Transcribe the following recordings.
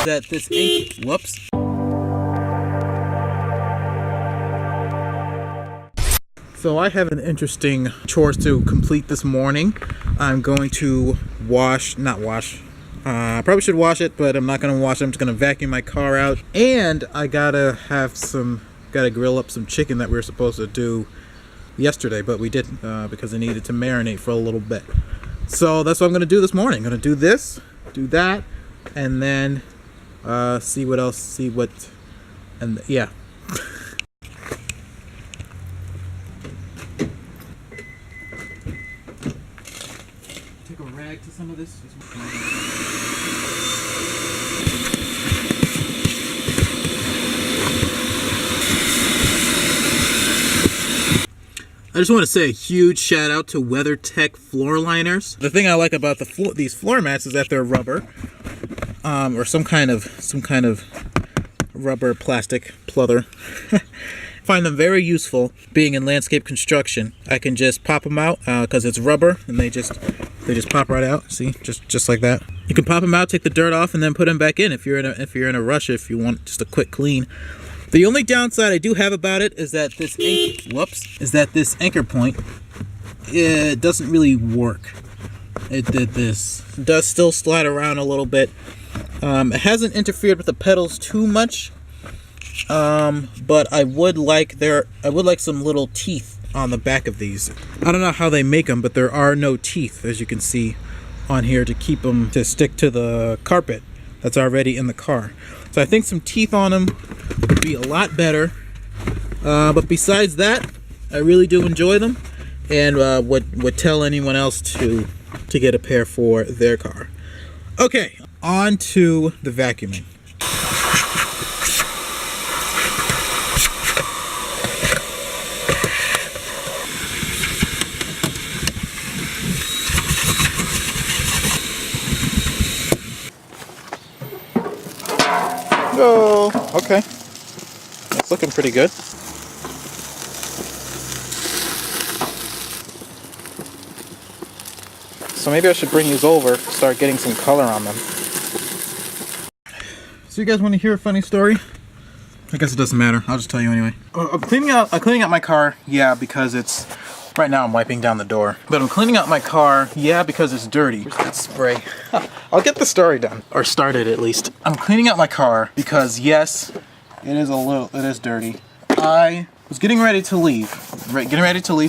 that this ink, whoops. So I have an interesting chore to complete this morning. I'm going to I probably should wash it, but I'm not going to wash it. I'm just going to vacuum my car out. And I gotta grill up some chicken that we were supposed to do yesterday, but we didn't because I needed to marinate for a little bit. So that's what I'm going to do this morning. I'm going to do this, do that, and then yeah. Take a rag to some of this. I just want to say a huge shout out to WeatherTech floor liners. The thing I like about these floor mats is that they're rubber, or some kind of rubber plastic pleather. Find them very useful. Being in landscape construction, I can just pop them out because it's rubber, and they just pop right out. See, just like that. You can pop them out, take the dirt off, and then put them back in if you're in a rush. If you want just a quick clean. The only downside I do have about it is that this anchor point, it doesn't really work. It does still slide around a little bit. It hasn't interfered with the pedals too much, but I would like some little teeth on the back of these. I don't know how they make them, but there are no teeth, as you can see on here, to keep them to stick to the carpet that's already in the car. So I think some teeth on them would be a lot better. But besides that, I really do enjoy them, and would tell anyone else to get a pair for their car. Okay, on to the vacuuming. Oh, okay. It's looking pretty good. So maybe I should bring these over, start getting some color on them. So you guys want to hear a funny story? I guess it doesn't matter. I'll just tell you anyway. I'm cleaning out my car, yeah, because it's... Right now I'm wiping down the door. But I'm cleaning out my car, yeah, because it's dirty. Where's that spray? I'll get the story done. Or started, at least. I'm cleaning out my car because, yes, it is dirty. I was getting ready to leave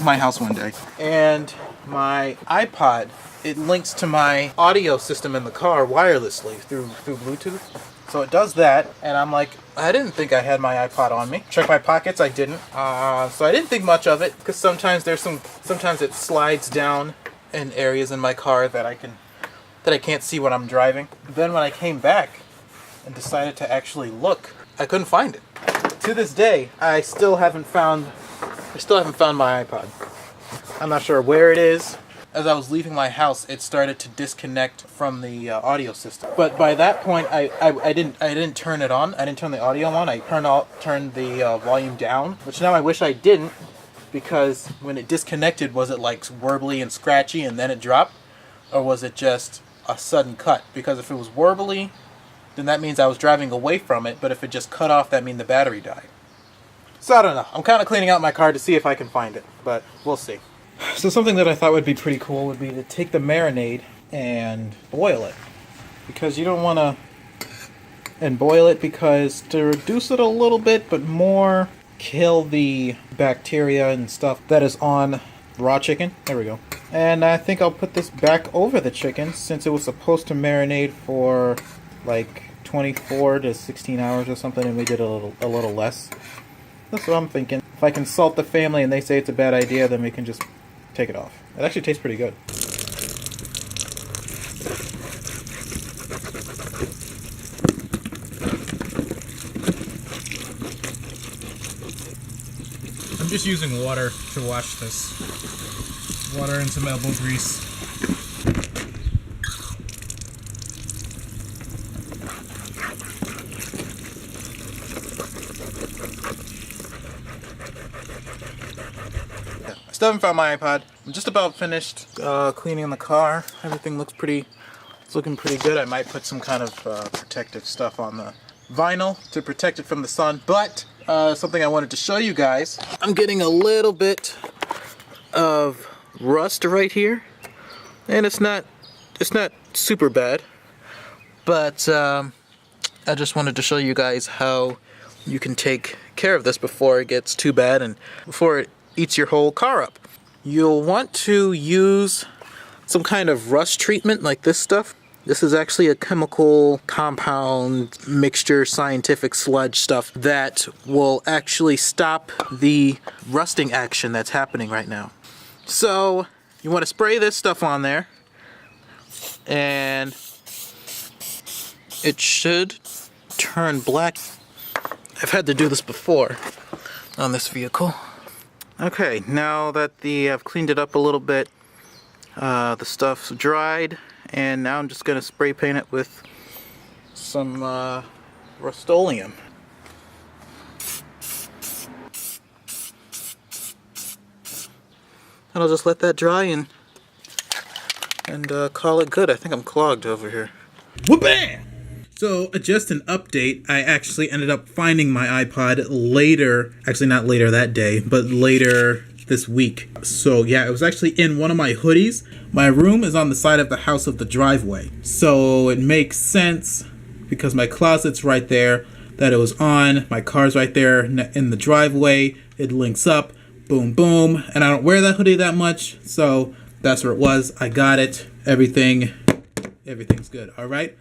my house one day. And my iPod, it links to my audio system in the car wirelessly through Bluetooth. So it does that, and I'm like, I didn't think I had my iPod on me. Check my pockets, I didn't. So I didn't think much of it, because sometimes it slides down in areas in my car that I can't see when I'm driving. Then when I came back and decided to actually look, I couldn't find it. To this day, I still haven't found my iPod. I'm not sure where it is. As I was leaving my house, it started to disconnect from the audio system. But by that point, I didn't turn it on. I didn't turn the audio on. I turned the volume down, which now I wish I didn't, because when it disconnected, was it like warbly and scratchy and then it dropped, or was it just a sudden cut? Because if it was warbly, then that means I was driving away from it. But if it just cut off, that means the battery died. So I don't know. I'm kind of cleaning out my car to see if I can find it, but we'll see. So something that I thought would be pretty cool would be to take the marinade and boil it. Because you don't want to... And boil it because to reduce it a little bit, but more kill the bacteria and stuff that is on raw chicken. There we go. And I think I'll put this back over the chicken since it was supposed to marinate for like 24 to 16 hours or something, and we did a little less. That's what I'm thinking. If I consult the family and they say it's a bad idea, then we can just take it off. It actually tastes pretty good. I'm just using water to wash this. Water and some elbow grease. Still haven't found my iPod. I'm just about finished cleaning the car. Everything looks pretty It's looking pretty good. I might put some kind of protective stuff on the vinyl to protect it from the sun, but something I wanted to show you guys. I'm getting a little bit of rust right here, and it's not super bad, but I just wanted to show you guys how you can take care of this before it gets too bad and before it eats your whole car up. You'll want to use some kind of rust treatment like this stuff. This is actually a chemical compound mixture, scientific sludge stuff that will actually stop the rusting action that's happening right now. So you want to spray this stuff on there, and it should turn black. I've had to do this before on this vehicle. Okay, now that I've cleaned it up a little bit, the stuff's dried, and now I'm just going to spray paint it with some Rust-Oleum. And I'll just let that dry and call it good. I think I'm clogged over here. Whoop-bam! So, just an update, I actually ended up finding my iPod later, actually not later that day, but later this week. So yeah, it was actually in one of my hoodies. My room is on the side of the house of the driveway. So it makes sense, because my closet's right there, that it was on. My car's right there in the driveway. It links up, boom, boom. And I don't wear that hoodie that much, so that's where it was. I got it. Everything's good, all right?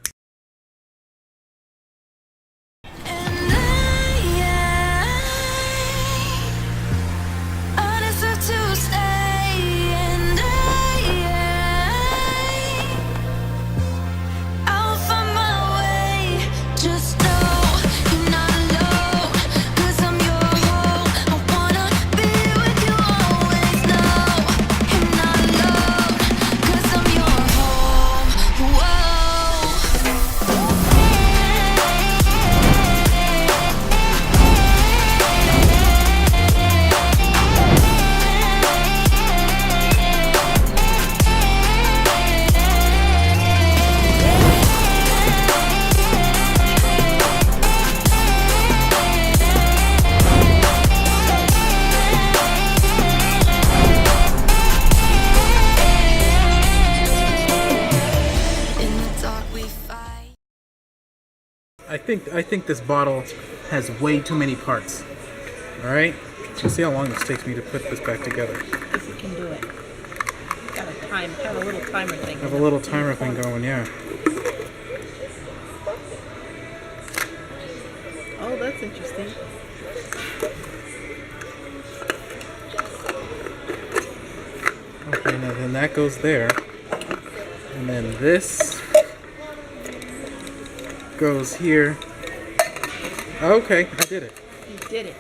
I think this bottle has way too many parts. All right, let's see how long this takes me to put this back together. If you can do it. Got a little timer thing. Have a little timer thing going, yeah. Oh, that's interesting. Okay, now then that goes there, and then this goes here. Okay, I did it. You did it.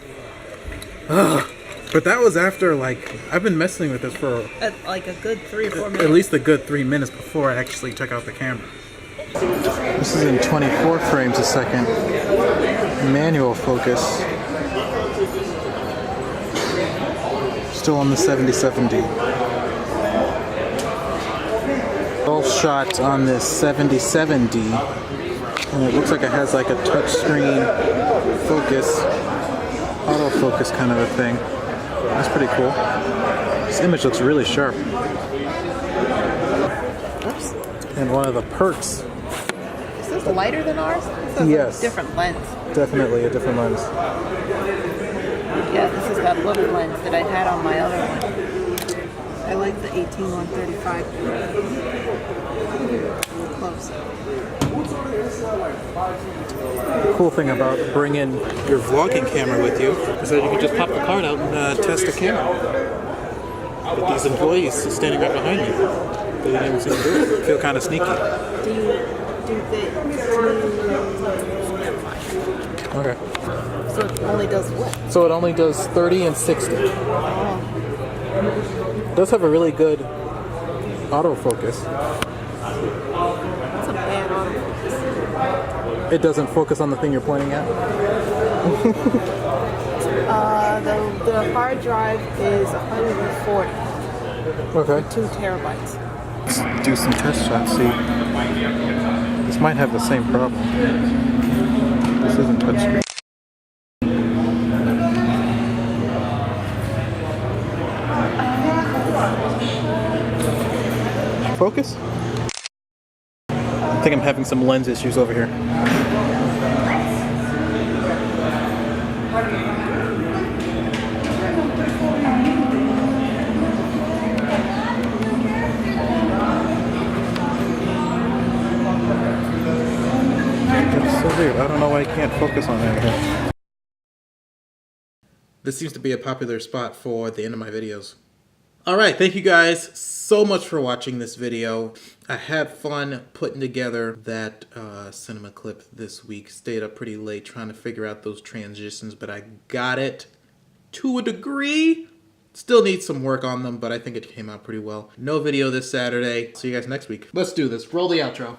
Ugh. But that was after, like, I've been messing with this for like a good 3 or 4 minutes. At least a good 3 minutes before I actually took out the camera. This is in 24 frames a second. Manual focus. Still on the 7070. All shot on this 7070. And it looks like it has like a touchscreen focus, autofocus kind of a thing. That's pretty cool. This image looks really sharp. Oops. And one of the perks. Is this lighter than ours? This is Yes. a different lens. Definitely a different lens. Yeah, this is that little lens that I had on my other one. I like the 18-135. Close. The cool thing about bringing your vlogging camera with you is that you can just pop the card out and test the camera. But these employees standing right behind you, they didn't even see them do it. Feel kind of sneaky. Okay. So it only does what? So it only does 30 and 60. Oh. It does have a really good autofocus. That's a bad autofocus. It doesn't focus on the thing you're pointing at? The hard drive is 140. Okay. 2 terabytes. Let's do some test shots, see. This might have the same problem. This isn't touchscreen. Focus? I think I'm having some lens issues over here. That's so weird. I don't know why I can't focus on anything. This seems to be a popular spot for the end of my videos. Alright, thank you guys so much for watching this video. I had fun putting together that cinema clip this week. Stayed up pretty late trying to figure out those transitions, but I got it to a degree. Still need some work on them, but I think it came out pretty well. No video this Saturday. See you guys next week. Let's do this. Roll the outro.